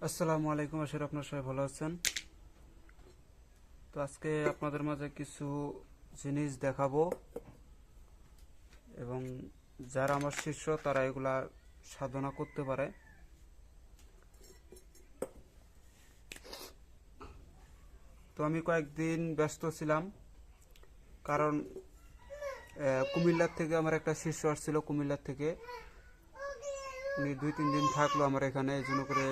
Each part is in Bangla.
আসসালামু আলাইকুম, আশা করি আপনারা সবাই ভালো আছেন। তো আজকে আপনাদের মাঝে কিছু জিনিস দেখাবো এবং যারা আমার শিষ্য তারা এগুলা সাধনা করতে পারে। তো আমি কয়েকদিন ব্যস্ত ছিলাম, কারণ কুমিল্লার থেকে আমার একটা শিষ্য আসছিল। কুমিল্লার থেকে উনি 2-3 দিন থাকলো আমার এখানে, এই জন্য করে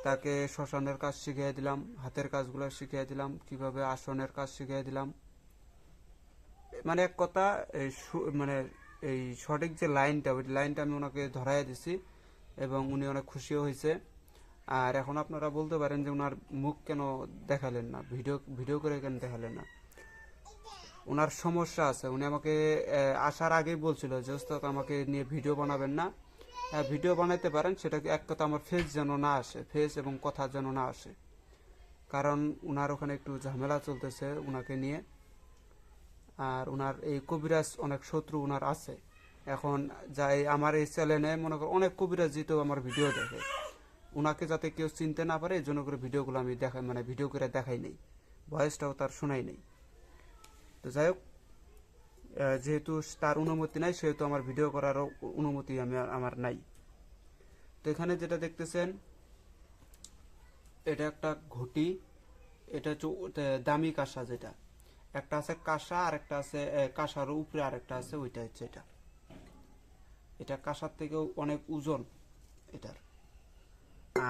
তাকে শ্মশানের কাজ শিখিয়ে দিলাম, হাতের কাজগুলো শিখিয়ে দিলাম, কিভাবে আসনের কাজ শিখিয়ে দিলাম। মানে এক কথা, মানে এই সঠিক যে লাইনটা, ওই লাইনটা আমি ওনাকে ধরাইয়া দিছি এবং উনি অনেক খুশিও হয়েছে। আর এখন আপনারা বলতে পারেন যে ওনার মুখ কেন দেখালেন না, ভিডিও ভিডিও করে কেন দেখালেন না। ওনার সমস্যা আছে। উনি আমাকে আসার আগেই বলছিল যে ওস্তাদ আমাকে নিয়ে ভিডিও বানাবেন না। হ্যাঁ, ভিডিও বানাইতে পারেন, সেটা এক কথা আমার ফেস যেন না আসে, ফেস এবং কথা যেন না আসে, কারণ উনার ওখানে একটু ঝামেলা চলতেছে উনাকে নিয়ে। আর উনার এই কবিরাজ অনেক শত্রু উনার আছে। এখন যাই আমার এই চ্যানেলে মনে করো অনেক কবিরাজ জিতেও আমার ভিডিও দেখে, উনাকে যাতে কেউ চিনতে না পারে এই জন্য করে ভিডিওগুলো আমি দেখাই, মানে ভিডিও করে দেখাই নেই, ভয়েসটাও তার শোনাই নেই। তো যাই হোক, যেহেতু তার অনুমতি নাই সেহেতু আমার ভিডিও করারও অনুমতি আমার নাই। তো এখানে যেটা দেখতেছেন এটা একটা ঘটি। এটা হচ্ছে দামি কাঁসা, যেটা একটা আছে কাঁসা আর একটা আছে কাঁসার উপরে আর একটা আছে, ওইটা হচ্ছে এটা। এটা কাঁসার থেকেও অনেক ওজন এটার।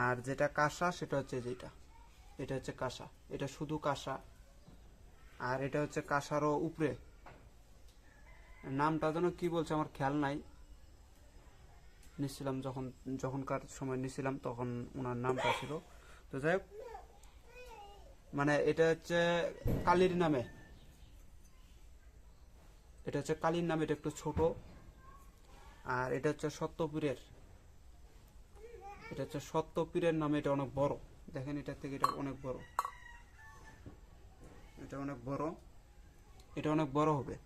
আর যেটা কাঁসা সেটা হচ্ছে যেটা, এটা হচ্ছে কাঁসা, এটা শুধু কাঁসা। আর এটা হচ্ছে কাঁসারও উপরে, নামটা যেন কি বলছে আমার খেয়াল নাই। নিচ্ছিলাম যখনকার সময় নিছিলাম তখন ওনার নামটা ছিল। তো যাই হোক, মানে এটা হচ্ছে কালীর নামে, এটা হচ্ছে কালীর নামে, এটা একটু ছোট। আর এটা হচ্ছে সত্যপীরের, এটা হচ্ছে সত্যপীরের নামে, এটা অনেক বড়। দেখেন এটার থেকে এটা অনেক বড়, এটা অনেক বড়, এটা অনেক বড় হবে।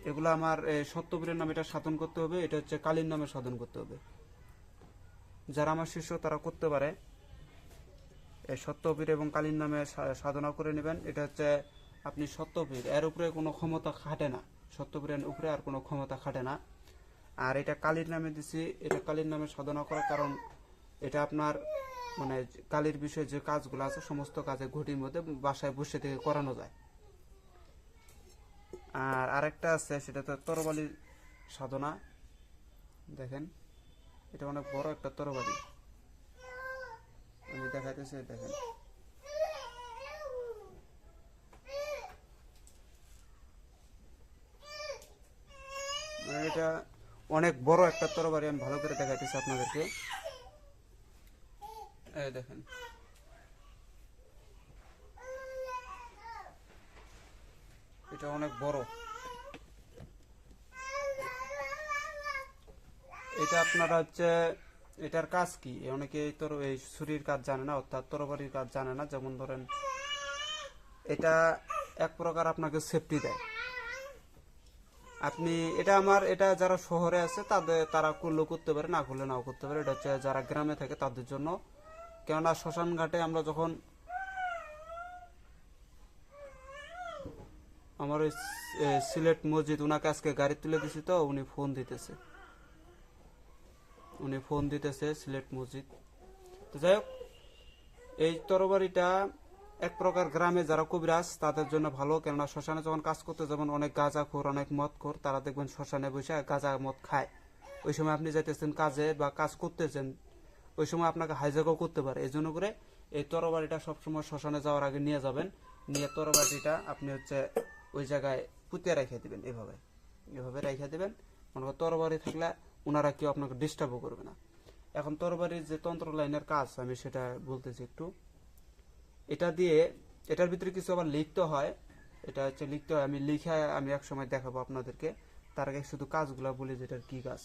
এগুলো আমার সত্যপীরের নামে এটা সাধন করতে হবে, এটা হচ্ছে কালীর নামে সাধন করতে হবে। যারা আমার শিষ্য তারা করতে পারে, এই সত্যপীর এবং কালীর নামে সাধনা করে নেবেন। এটা হচ্ছে আপনি সত্যপীর, এর উপরে কোনো ক্ষমতা খাটে না, সত্যপীরের উপরে আর কোনো ক্ষমতা খাটে না। আর এটা কালীর নামে দিছি, এটা কালীর নামে সাধনা করার কারণ এটা আপনার মানে কালীর বিষয়ে যে কাজগুলো আছে সমস্ত কাজে ঘটির মধ্যে বাসায় বসে থেকে করানো যায়। আর আরেকটা আছে সেটা তো তরবালির সাধনা। দেখেন এটা অনেক বড় একটা তরবারি, আমি দেখাইতেছি, দেখেন। মানে এটা অনেক বড় একটা তরবারি, আমি ভালো করে দেখাইতেছি আপনাদেরকে। এই দেখেন, এটা অনেক বড়। এটা আপনারা হচ্ছে এটার কাজ কি, অনেকে এই ছুরির কাজ জানে না, অর্থাৎ তরবারির কাজ জানে না। যেমন ধরেন এটা এক প্রকার আপনাকে সেফটি দেয়। আপনি এটা যারা শহরে আছে তারা করলেও করতে পারে, না করলে নাও করতে পারে। এটা হচ্ছে যারা গ্রামে থাকে তাদের জন্য। কেননা শ্মশান ঘাটে আমরা যখন আমার ওই সিলেট মসজিদ, উনাকে আজকে গাড়ি তুলে দিছি, তো উনি ফোন দিতেছে সিলেট মসজিদ। তো যাই হোক, এই তরবারিটা এক প্রকার গ্রামে যারা কবিরাজ তাদের জন্য ভালো। কেননা শ্মশানে যখন কাজ করতে যাবেন অনেক গাঁজাখোর, অনেক মদখোর, তারা দেখবেন শ্মশানে বসে গাঁজা মদ খায়। ওই সময় আপনি যাইতেছেন কাজে বা কাজ করতেছেন, ওই সময় আপনাকে হাইজ্যাকও করতে পারে। এই জন্য করে এই তরবারিটা সবসময় শ্মশানে যাওয়ার আগে নিয়ে যাবেন। নিয়ে তরবারিটা আপনি হচ্ছে ওই জায়গায় পুঁতে রেখে দিবেন, এভাবে এভাবে রেখে দিবেন। মনে করেন তরবারি থাকলে ওনারা কেউ আপনাকে ডিস্টার্বও করবে না। এখন তরবারির যে তন্ত্র লাইনের কাজ আমি সেটা বলতেছি একটু। এটা দিয়ে এটার ভিতরে কিছু আবার লিখতে হয়, এটা হচ্ছে লিখতে হয়, আমি এক সময় দেখাবো আপনাদেরকে। তার আগে শুধু কাজগুলো বলি যেটার কি কাজ।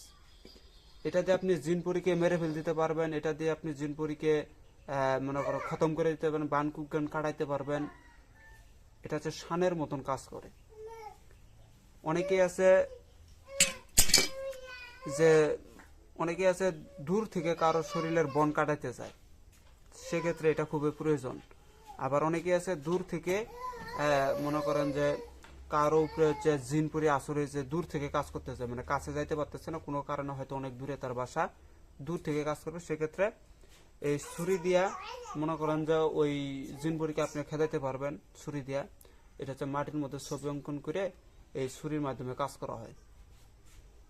এটা দিয়ে আপনি জিনপুরিকে মেরে ফেল দিতে পারবেন, এটা দিয়ে আপনি জিনপুরিকে মনে করো খতম করে দিতে পারবেন, বান কুজ্ঞান কাটাইতে পারবেন। এটা হচ্ছে শানের মতন কাজ করে। অনেকেই আছে যে অনেকে আছে দূর থেকে কারো শরীরের বন কাটাইতে চায়, সেক্ষেত্রে এটা খুবই প্রয়োজন। আবার অনেকে আছে দূর থেকে মনে করেন যে কারো উপরে হচ্ছে জিনপুরি আসর হয়েছে, দূর থেকে কাজ করতেছে, মানে কাছে যাইতে পারতেছে না কোনো কারণে, হয়তো অনেক দূরে তার বাসা, দূর থেকে কাজ করবে, সেক্ষেত্রে এই ছুরি দিয়া মনে করেন যে ওই জিনপুরিকে আপনি খেদাইতে পারবেন ছুরি দিয়া। এটা হচ্ছে মাটির মধ্যে ছবি অঙ্কন করে এই ছুরির মাধ্যমে কাজ করা হয়,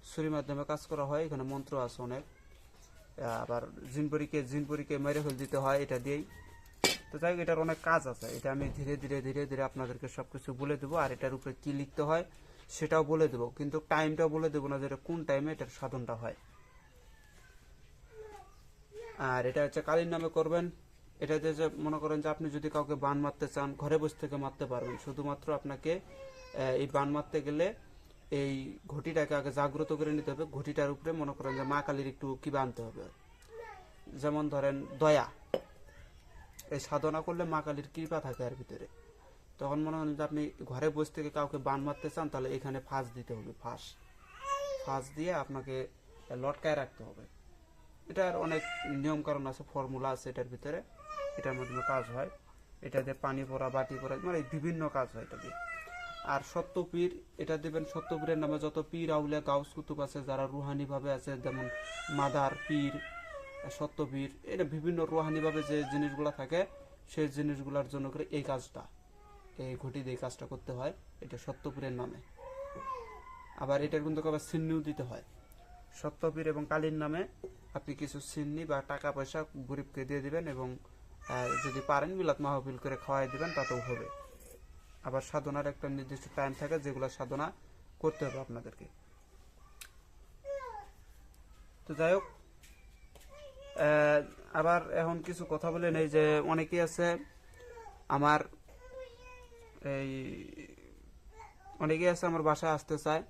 ছুরির মাধ্যমে কাজ করা হয়। এখানে মন্ত্র আছে অনেক। আবার জিনপুরিকে মেরে ফেল দিতে হয় এটা দিয়েই। তো যাই হোক, এটার অনেক কাজ আছে, এটা আমি ধীরে ধীরে ধীরে ধীরে আপনাদেরকে সবকিছু বলে দেবো। আর এটার উপরে কি লিখতে হয় সেটাও বলে দেবো, কিন্তু টাইমটাও বলে দেবো না, যেটা কোন টাইমে এটার সাধনটা হয়। আর এটা হচ্ছে কালীর নামে করবেন। এটাতে যে মনে করেন যে আপনি যদি কাউকে বান মারতে চান, ঘরে বসে থেকে মারতে পারবেন। শুধুমাত্র আপনাকে এই বান মারতে গেলে এই ঘটিটাকে আগে জাগ্রত করে নিতে হবে। ঘটিটার উপরে মনে করেন যে মা কালীর একটু কি বানতে হবে, যেমন ধরেন দয়া। এই সাধনা করলে মা কালীর কৃপা থাকে এর ভিতরে। তখন মনে হয় যে আপনি ঘরে বসে থেকে কাউকে বান মারতে চান, তাহলে এখানে ফাঁস দিতে হবে। ফাঁস দিয়ে আপনাকে লটকায় রাখতে হবে। এটার অনেক নিয়ম কারণ আছে, ফর্মুলা আছে এটার ভিতরে, এটার মাধ্যমে কাজ হয়। এটা দিয়ে পানি পড়া, বাটি পড়া, মানে বিভিন্ন কাজ হয় এটা দিয়ে। আর সত্যপীর, এটা দেবেন সত্যপীরের নামে যত পীর আউলিয়া গাউস কুতুব আছে, যারা রুহানি ভাবে আছে, যেমন মাদার পীর, সত্যপীর, এটা বিভিন্ন রুহানি ভাবে যে জিনিসগুলো থাকে, সেই জিনিসগুলোর জন্য করে এই কাজটা, এই ঘটি দিয়ে কাজটা করতে হয়। এটা সত্যপীরের নামে। আবার এটার কিন্তু আবার সিন্নিও দিতে হয়। সত্যপীর এবং কালীর নামে আপনি কিছু সিন্নি বা টাকা পয়সা গরিবকে দিয়ে দিবেন, এবং যদি পারেন বিলাত মাহফিল করে খাওয়াই দিবেন, তাতেও হবে। আবার সাধনার একটা নির্দিষ্ট টাইম থাকে, যেগুলো সাধনা করতে হবে আপনাদেরকে। তো যাই হোক, আবার এখন কিছু কথা বলে নেই, যে অনেকেই আছে আমার এই অনেকেই আছে আমার বাসায় আসতে চায়,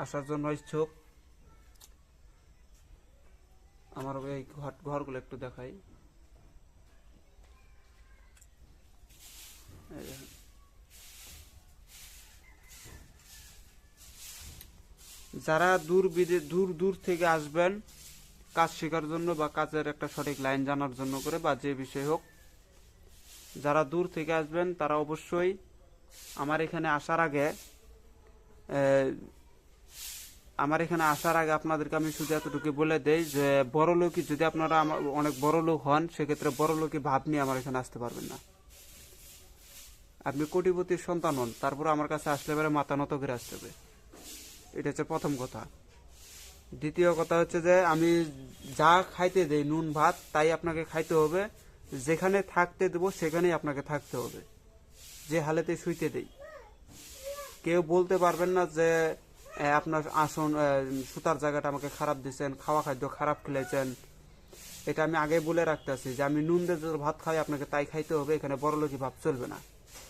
আসার জন্য ইচ্ছুক। আমার এই ঘরগুলো একটু দেখাই। যারা দূর দূর থেকে আসবেন কাজ শেখার জন্য, বা কাজের একটা সঠিক লাইন জানার জন্য করে, বা যে বিষয় হোক, যারা দূর থেকে আসবেন তারা অবশ্যই আমার এখানে আসার আগে আপনাদেরকে আমি শুধু এতটুকু বলে দেই, যে বড় লোকই, যদি আপনারা অনেক বড় লোক হন, সেক্ষেত্রে বড় লোকই ভাব নিয়ে আমার এখানে আসতে পারবেন না। আপনি কোটিপতির সন্তান হন, তারপর আমার কাছে আসলে এবারে মাথা নত করে আসতে হবে। এটা হচ্ছে প্রথম কথা। দ্বিতীয় কথা হচ্ছে যে আমি যা খাইতে দেই, নুন ভাত, তাই আপনাকে খাইতে হবে। যেখানে থাকতে দেবো সেখানেই আপনাকে থাকতে হবে, যে হালেতে শুইতে দেই। কেউ বলতে পারবেন না যে আপনার আসন, সুতার জায়গাটা আমাকে খারাপ দিচ্ছেন, খাওয়া খাদ্য খারাপ খেলেছেন। এটা আমি আগে বলে রাখতেছি, যে আমি নুন দিয়ে ভাত খাই, আপনাকে তাই খাইতে হবে। এখানে বড়লোকি ভাব চলবে না।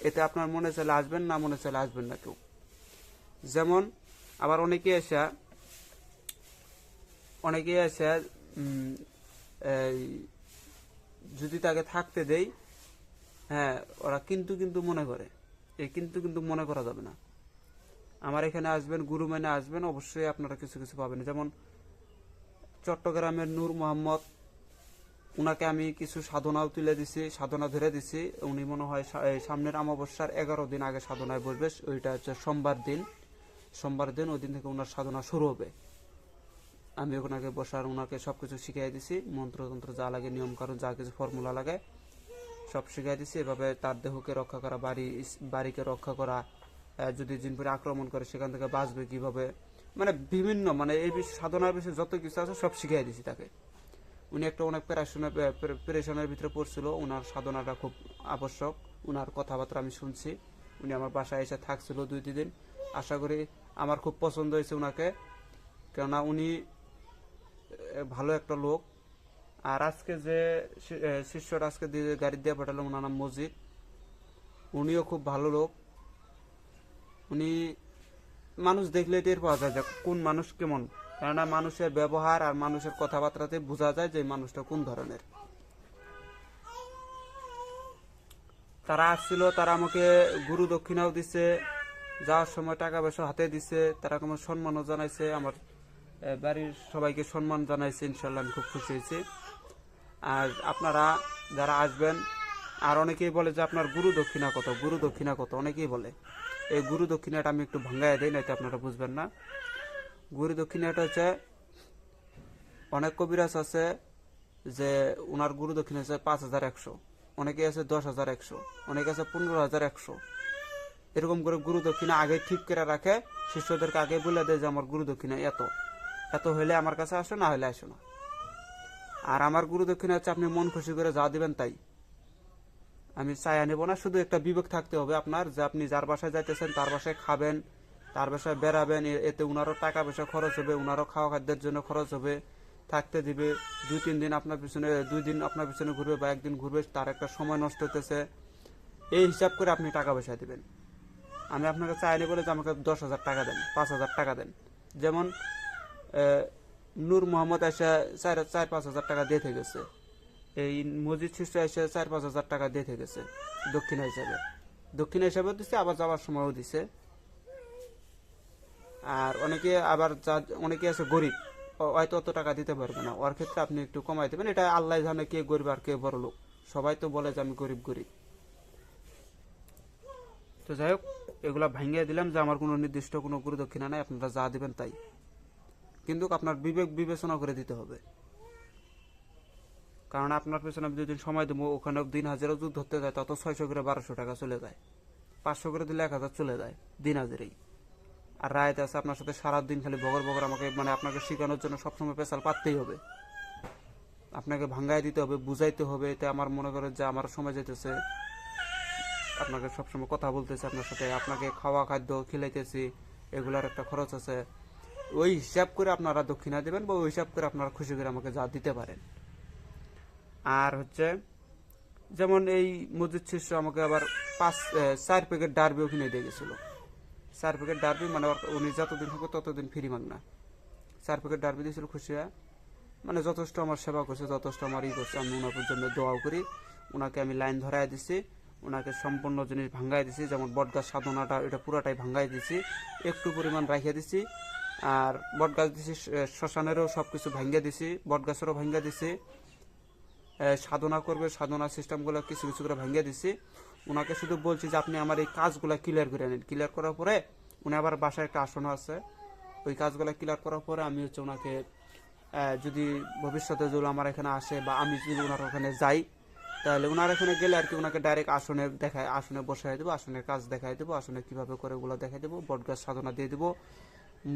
এতে আপনার মনে চাইলে আসবেন, না মনে চাইলে আসবেন না কেউ। যেমন আবার অনেকে এসে যদি তাকে থাকতে দেই, হ্যাঁ, ওরা কিন্তু মনে করে, এই কিন্তু মনে করা যাবে না। আমার এখানে আসবেন, গুরু মেনে আসবেন, অবশ্যই আপনারা কিছু কিছু পাবেন। যেমন চট্টগ্রামের নূর মোহাম্মদ, উনাকে আমি কিছু সাধনাও তুলে দিছি, সাধনা ধরে দিছি। উনি মনে হয় সামনের অমাবস্যার 11 দিন আগে সাধনায় বসবে। ওইটা হচ্ছে সোমবার দিন ওই দিন থেকে ওনার সাধনা শুরু হবে। আমি ওনাকে বসার, ওনাকে সবকিছু শিখিয়ে দিছি, মন্ত্রতন্ত্র যা লাগে, নিয়ম কারণ যা কিছু ফর্মুলা লাগে সব শিখিয়ে দিছি। এভাবে তার দেহকে রক্ষা করা, বাড়িকে রক্ষা করা, যদি জিনপুরে আক্রমণ করে সেখান থেকে বাঁচবে কিভাবে, মানে বিভিন্ন, মানে এই সাধনার বিষয়ে যত কিছু আছে সব শিখিয়ে দিছি তাকে। উনি একটা অনেক প্রেশনের ভিতরে পড়ছিল, ওনার সাধনাটা খুব আবশ্যক। ওনার কথাবার্তা আমি শুনছি, উনি আমার বাসায় এসে থাকছিল 2-3 দিন। আশা করি আমার খুব পছন্দ হয়েছে ওনাকে, কেননা উনি ভালো একটা লোক। আর আজকে যে শিষ্যটা আজকে গাড়ি দিয়ে পাঠালাম, ওনার নাম মজিদ, উনিও খুব ভালো লোক। উনি মানুষ দেখলে টের পাওয়া যায় যে কোন মানুষ কেমন, কেননা মানুষের ব্যবহার আর মানুষের কথাবার্তাতে বোঝা যায় যে মানুষটা কোন ধরনের। তারা আসছিল, তারা আমাকে গুরু দক্ষিণাও দিছে, যাওয়ার সময় টাকা পয়সা হাতে দিছে, তারা আমার সম্মানও জানাইছে, আমার বাড়ির সবাইকে সম্মান জানাইছি, ইনশাল্লাহ আমি খুব খুশি হয়েছি। আর আপনারা যারা আসবেন, আর অনেকেই বলে যে আপনার গুরু দক্ষিণা কত, গুরু দক্ষিণা কত, অনেকেই বলে। এই গুরু দক্ষিণাটা আমি একটু ভাঙ্গাই দিই, নয়তো আপনারা বুঝবেন না। গুরু দক্ষিণাটা হচ্ছে, অনেক কবিরাজ আছে যে ওনার গুরু দক্ষিণা আছে 5,100, অনেকে আছে 10,100, অনেকে আছে 15,100। এরকম করে গুরু দক্ষিণা আগে ঠিক করে রাখে, শিষ্যদেরকে আগে বলে দেয় যে আমার গুরু দক্ষিণা এত, এত হইলে আমার কাছে আসো, না হলে আসো না। আর আমার গুরু দক্ষিণা হচ্ছে আপনি মন খুশি করে যা দিবেন তাই, আমি চাই নেব না। শুধু একটা বিবেক থাকতে হবে আপনার, যে আপনি যার বাসায় যাইতেছেন তার বাসায় খাবেন, তার বাসায় বেড়াবেন, এতে উনারও টাকা পয়সা খরচ হবে, উনারও খাওয়া খাদ্যের জন্য খরচ হবে, থাকতে দিবে। 2-3 দিন আপনার পিছনে, 2 দিন আপনার পিছনে ঘুরবে বা 1 দিন ঘুরবে, তার একটা সময় নষ্ট হতেছে। এই হিসাব করে আপনি টাকা পয়সা দিবেন। আমি আপনাকে চাইনি বলে যে আমাকে 10,000 টাকা দেন, 5,000 টাকা দেন। যেমন নূর মোহাম্মদ এসে 4-5 হাজার টাকা দিয়ে গেছে, এই মসজিদ শিষ্য এসে 4-5 হাজার টাকা দিয়ে গেছে দক্ষিণা হিসাবে, দক্ষিণা হিসাবেও দিচ্ছে, আবার যাওয়ার সময়ও দিছে। আর অনেকে আবার অনেকে আছে গরিব, হয়তো অত টাকা দিতে পারবে না, ওর ক্ষেত্রে আপনি একটু কমাই দেবেন। এটা আল্লাহ জানে কে গরিব আর কে বড় লোক, সবাই তো বলে যে আমি গরিব গরিব। তো যাই হোক, এগুলা ভাঙিয়ে দিলাম যে আমার কোনো নির্দিষ্ট কোনো গুরু দক্ষিণা নাই, আপনারা যা দিবেন তাই, কিন্তু আপনার বিবেক বিবেচনা করে দিতে হবে। কারণ আপনার পেছনে আমি 2 দিন সময় দেবো, ওখানে দিন হাজারও যদি ধরতে যায় তত 600 করে 1200 টাকা চলে যায়, 500 করে দিলে 1,000 চলে যায় দিন হাজারেই। আর রায়ত আছে আপনার সাথে সারাদিন খালি বগর বগর আমাকে, মানে আপনাকে শেখানোর জন্য সবসময় পেশাল পাততেই হবে, আপনাকে ভাঙ্গাই দিতে হবে, বুঝাইতে হবে। এতে আমার মনে করেন যে আমার সময় যেতেছে, আপনাকে সবসময় কথা বলতেছে আপনার সাথে, আপনাকে খাওয়া খাদ্য খিলাইতেছি, এগুলার একটা খরচ আছে। ওই হিসাব করে আপনারা দক্ষিণা দেবেন, বা ওই হিসাব করে আপনারা খুশি করে আমাকে যা দিতে পারেন। আর হচ্ছে, যেমন এই মসজিদ শিষ্য আমাকে আবার 4 প্যাকেট ডারবিও কিনে দিয়ে গেছিল। 4 প্যাকেট ডারবি, মানে উনি যতদিন থাকবে ততদিন ফ্রি মাগনা 4 প্যাকেট ডারবি দিয়েছিল খুশি হয়ে। মানে যথেষ্ট আমার সেবা করছে, যথেষ্ট আমার করছে। আমি ওনার জন্য দোয়াও করি, ওনাকে আমি লাইন ধরাই দিছি, ওনাকে সম্পূর্ণ জিনিস ভাঙ্গাই দিছি। যেমন বটগাছ সাধনাটা, এটা পুরাটাই ভাঙ্গাই দিছি, একটু পরিমাণ রাখিয়ে দিছি। আর বটগাছ দিছি, শ্মশানেরও সবকিছু ভাঙ্গা দিছি, বটগাছেরও ভাঙ্গা দিছি। সাধনা করবে, সাধনা সিস্টেমগুলো কিছু কিছু করে ভাঙ্গিয়ে দিচ্ছি। ওনাকে শুধু বলছি যে আপনি আমার এই কাজগুলো ক্লিয়ার করে নিন। ক্লিয়ার করার পরে উনি আবার বাসায় একটা আসনও আছে, ওই কাজগুলো ক্লিয়ার করার পরে আমি হচ্ছে ওনাকে, যদি ভবিষ্যতে যদি আমার এখানে আসে বা আমি যদি ওনার ওখানে যাই, তাহলে ওনার এখানে গেলে আর কি ওনাকে ডাইরেক্ট আসনে দেখায়, আসনে বসাই দেবো, আসনের কাজ দেখাই দেবো, আসনে কীভাবে করে ওগুলো দেখাই দেবো, বটগাছ সাধনা দিয়ে দেবো,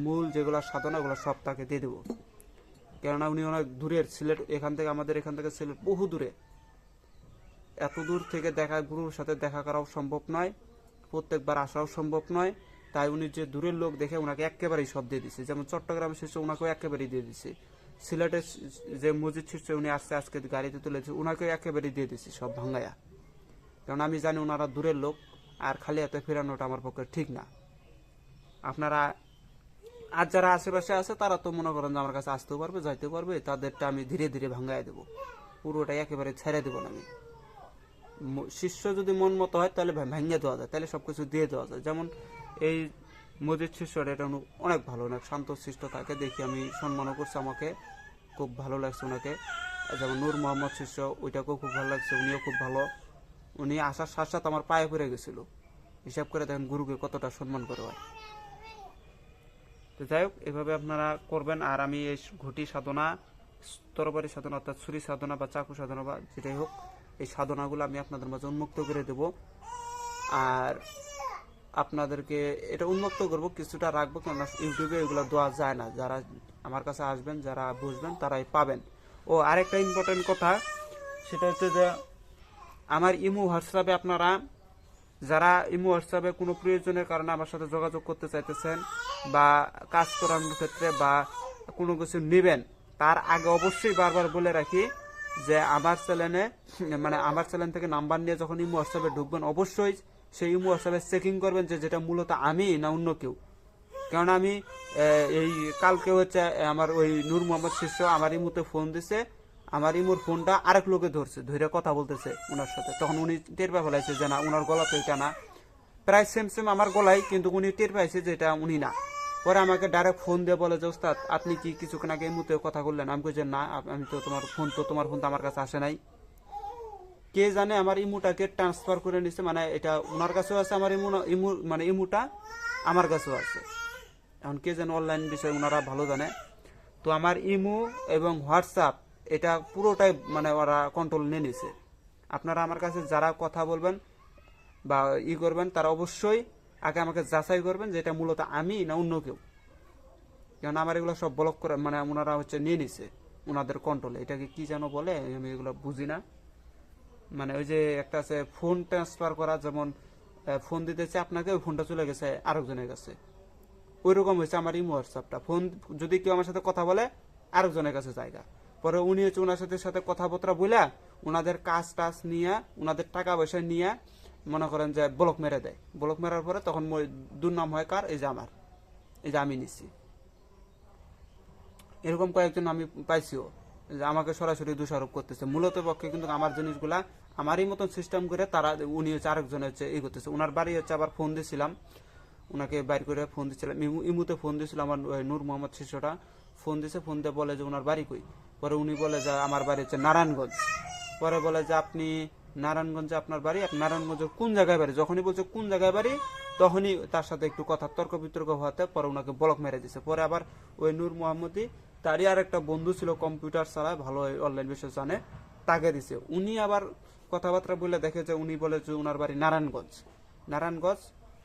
মূল যেগুলো সাধনা ওগুলো সব তাকে দিয়ে দেবো। কেননা উনি অনেক দূরের, সিলেট এখান থেকে, আমাদের এখান থেকে সিলেট বহু দূরে, এত দূর থেকে গুরুর সাথে দেখা করাও সম্ভব নয়, প্রত্যেকবার আসাও সম্ভব নয়। তাই উনি যে দূরের লোক দেখে ওনাকে একেবারেই সব দিয়ে দিচ্ছে। যেমন চট্টগ্রামের শিষ্য ওনাকেও একেবারেই দিয়ে দিচ্ছে, সিলেটের যে মসজিদ শিষ্য উনি আসছে আজকে গাড়িতে তুলেছে, ওনাকেও একেবারেই দিয়ে দিচ্ছি সব ভাঙ্গায়া। কারণ আমি জানি ওনারা দূরের লোক, আর খালি হাতে ফেরানোটা আমার পক্ষে ঠিক না। আপনারা আর যারা আশেপাশে আছে তারা তো মনে করেন যে আমার কাছে আসতেও পারবে, যাইতেও পারবে, তাদেরটা আমি ধীরে ধীরে ভাঙ্গাই দেবো, পুরোটাই একেবারে ছেড়ে দেবো না আমি। শিষ্য যদি মন মতো হয় তাহলে ভাঙ্গিয়ে দেওয়া যায়, তাহলে সবকিছু দিয়ে দেওয়া যায়। যেমন এই মসজিদ শিষ্যটা, এটা অনেক ভালো, অনেক শান্ত শিষ্ট থাকে, দেখি আমি সম্মানও করছি, আমাকে খুব ভালো লাগছে ওনাকে। যেমন নূর মোহাম্মদ শিষ্য, ওইটাকেও খুব ভালো লাগছে, উনিও খুব ভালো। উনি আসার সাথে সাথে আমার পায়ে পড়ে গেছিল, হিসাব করে দেখেন গুরুকে কতটা সম্মান করে হয়। তো যাই হোক, এভাবে আপনারা করবেন। আর আমি এই ঘটি সাধনা, তরবারি সাধনা অর্থাৎ ছুরি সাধনা বা চাকু সাধনা বা যেটাই হোক, এই সাধনাগুলো আমি আপনাদের মাঝে উন্মুক্ত করে দেব। আর আপনাদেরকে এটা উন্মুক্ত করব, কিছুটা রাখবো, কেননা ইউটিউবে এগুলো দেওয়া যায় না। যারা আমার কাছে আসবেন, যারা বুঝবেন তারাই পাবেন। ও আরেকটা ইম্পর্টেন্ট কথা, সেটা হচ্ছে যে আমার ইমো হোয়াটসঅ্যাপে, আপনারা যারা ইমো হোয়াটসঅ্যাপে কোনো প্রয়োজনের কারণে আমার সাথে যোগাযোগ করতে চাইতেছেন, বা কাজ করানোর ক্ষেত্রে বা কোনো কিছু নেবেন, তার আগে অবশ্যই বারবার বলে রাখি যে আমার চ্যানেলে, মানে আমার চ্যানেল থেকে নাম্বার নিয়ে যখন ইমো হোয়াটসঅ্যাপে ঢুকবেন, অবশ্যই সেই ইমো হোয়াটসঅ্যাপে চেকিং করবেন যে যেটা মূলত আমি না অন্য কেউ। কারণ আমি এই কালকে হচ্ছে আমার ওই নূর মোহাম্মদ শিষ্য আমার ইমোতে ফোন দিছে, আমার ইমোর ফোনটা আরেক লোকে ধরছে, ধরে কথা বলতেছে ওনার সাথে। তখন উনি টের পেয়ে ফেলাইছে যে না, ওনার গলা তো এটা না, প্রায় সেম সেম আমার গলায়, কিন্তু উনি টের পাইছে যে এটা উনি না। পরে আমাকে ডাইরেক্ট ফোন দিয়ে বলে যে ওস্তাদ আপনি কি কিছুক্ষণ আগে এই মুহূর্তে কথা বললেন। আমি কই যে না, আমি তো তোমার ফোন তো আমার কাছে আসে নাই। কে জানে আমার ইমুটাকে ট্রান্সফার করে নিছে, মানে এটা ওনার কাছেও আছে, আমার মানে ইমুটা আমার কাছেও আছে। এখন কে জানে অনলাইন বিষয় ওনারা ভালো জানে। তো আমার ইমু এবং হোয়াটসঅ্যাপ এটা পুরোটাই মানে ওরা কন্ট্রোল নিয়ে নিছে। আপনারা আমার কাছে যারা কথা বলবেন বা করবেন তারা অবশ্যই আগে আমাকে যাচাই করবেন যে এটা মূলত আমি না অন্য কেউ। কারণ আমার এগুলো সব ব্লক করে মানে ওনারা নিয়ে নিছে ওনাদের কন্ট্রোলে। এটাকে কি যেন বলে আমি এগুলো বুঝি না। মানে ওই যে একটা আছে ফোন ট্রান্সফার করা, যেমন ফোন দিতেছে আপনাকে, ওই ফোনটা চলে গেছে আরেকজনের কাছে। ওই রকম হয়েছে আমার ইমো হোয়াটসঅ্যাপটা। ফোন যদি কেউ আমার সাথে কথা বলে আরেকজনের কাছে জায়গা, পরে উনি ওনার সাথে কথাবার্তা বলে ওনাদের কাজ টাজ নিয়ে ওনাদের টাকা পয়সা নিয়ে মনে করেন যে ব্লক মেরে দেয়। ব্লক মেরার পরে তখন দুর্নাম হয় কার? এই যে আমার, এই যে আমি নিছি। এরকম কয়েকজন আমি পাইছিও যে আমাকে সরাসরি দোষারোপ করতেছে। মূলত পক্ষে কিন্তু আমার জিনিসগুলা আমারই মতন সিস্টেম করে তারা, উনি আরেকজন করতেছে। ওনার বাড়ি আবার ফোন দিয়েছিলাম, ওনাকে বাইর করে ফোন দিচ্ছিলাম, ইমুতে ফোন দিয়েছিলাম। আমার নূর মোহাম্মদ শিশুটা ফোন দিছে, ফোন দিয়ে বলে যে ওনার বাড়ি কই। পরে উনি বলে যে আমার বাড়ি নারায়ণগঞ্জ। পরে বলে যে আপনি নারায়ণগঞ্জে আপনার বাড়ি, আপনি নারায়ণগঞ্জের কোন জায়গায় বাড়ি? যখনই বলছে কোন জায়গায় বাড়ি তখনই তার সাথে একটু কথা তর্ক বিতর্ক হওয়াতে পরে ওনাকে ব্লক মেরে দিছে। পরে আবার ওই নূর মোহাম্মদী তারই আর একটা বন্ধু ছিল কম্পিউটার চালায়, ভালো অনলাইন বিষয় জানে, তাকে দিছে। উনি আবার কথাবার্তা বলে দেখে যে উনি বলে যে ওনার বাড়ি নারায়ণগঞ্জ।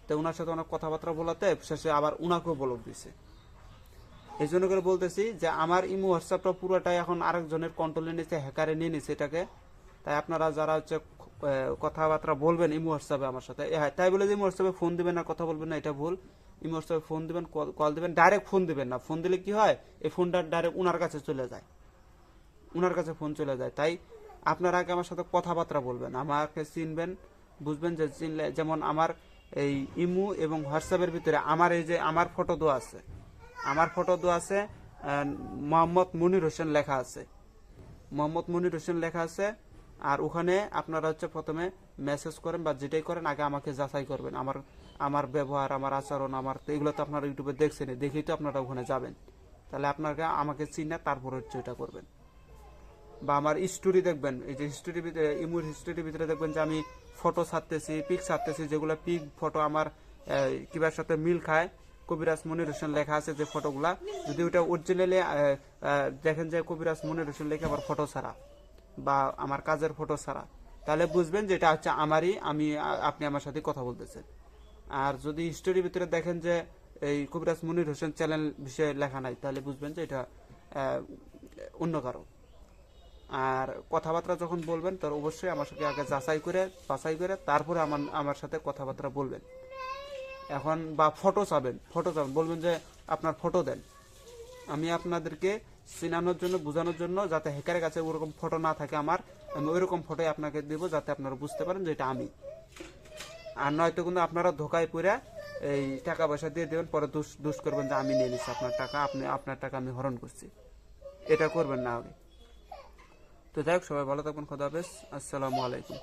তো ওনার সাথে অনেক কথাবার্তা বলাতে শেষে আবার উনাকেও ব্লক দিছে। এই জন্য করে বলতেছি যে আমার ইমো হোয়াটসঅ্যাপটা পুরোটাই এখন আরেকজনের কন্ট্রোলে নিচ্ছে, হ্যাকারে নিয়ে নিচ্ছে এটাকে। তাই আপনারা যারা কথাবার্তা বলবেন ইমো হোয়াটসঅ্যাপে আমার সাথে, তাই বলে যে ইমো হোয়াটসঅ্যাপে ফোন দিবেন না, কথা বলবেন না, এটা ভুল। ইমো হোয়াটসঅ্যাপে ফোন দিবেন, কল দিবেন, ডাইরেক্ট ফোন দিবেন না। ফোন দিলে কি হয়, এই ফোনটা ডাইরেক্ট উনার কাছে চলে যায়, উনার কাছে ফোন চলে যায়। তাই আপনারা আগে আমার সাথে কথাবার্তা বলবেন, আমাকে চিনবেন, বুঝবেন যে চিনলে। যেমন আমার এই ইমো এবং হোয়াটসঅ্যাপের ভিতরে আমার এই যে আমার ফটো দেওয়া আছে, মোহাম্মদ মনির হোসেন লেখা আছে, আর ওখানে আপনারা প্রথমে মেসেজ করেন বা যেটাই করেন আগে আমাকে যাচাই করবেন। আমার ব্যবহার, আমার আচরণ, আমার এগুলো তো আপনারা ইউটিউবে দেখছেন, দেখেই তো আপনারা ওখানে যাবেন। তাহলে আপনাকে আমাকে চিনে তারপর এটা করবেন। বা আমার স্টোরি দেখবেন, এই যে হিস্টোরির ভিতরে, ইমোর হিস্টোরির ভিতরে দেখবেন যে আমি ফটো ছাড়তেছি, পিক ছাড়তেছি, যেগুলো পিক ফটো আমার কিবার সাথে মিল খায়, কবিরাজ মনির হোসেন লেখা আছে যে ফটোগুলা, যদি ওটা অরিজিনালি দেখেন যে কবিরাজ মনির হোসেন লেখা আবার ফটো ছাড়া বা আমার কাজের ফটো ছাড়া, তাহলে বুঝবেন যে এটা হচ্ছে আমারই, আপনি আমার সাথে কথা বলতেছেন। আর যদি হিস্টোরির ভিতরে দেখেন যে এই কবিরাজ মনির হোসেন চ্যানেল বিষয়ে লেখা নাই, তাহলে বুঝবেন যে এটা অন্য কারো। আর কথাবার্তা যখন বলবেন তার অবশ্যই আমার সাথে আগে বাছাই করে তারপরে আমার সাথে কথাবার্তা বলবেন। এখন বা ফটো চাবেন, বলবেন যে আপনার ফটো দেন। আমি আপনাদেরকে চিনানোর জন্য, বোঝানোর জন্য, যাতে হ্যাকারের কাছে ওরকম ফটো না থাকে আমি ওইরকম ফটোই আপনাকে দেবো, যাতে আপনারা বুঝতে পারেন যে এটা আমি। আর নয়তো কিন্তু আপনারা ধোকায় পড়ে এই টাকা পয়সা দিয়ে দেবেন, পরে দুষ করবেন যে আমি নিয়ে নিচ্ছি আপনার টাকা, আপনার টাকা আমি হরণ করছি। এটা করবেন না আগে। তো যাই হোক, সবাই ভালো থাকবেন, খোদা হাফেজ, আসসালামু আলাইকুম।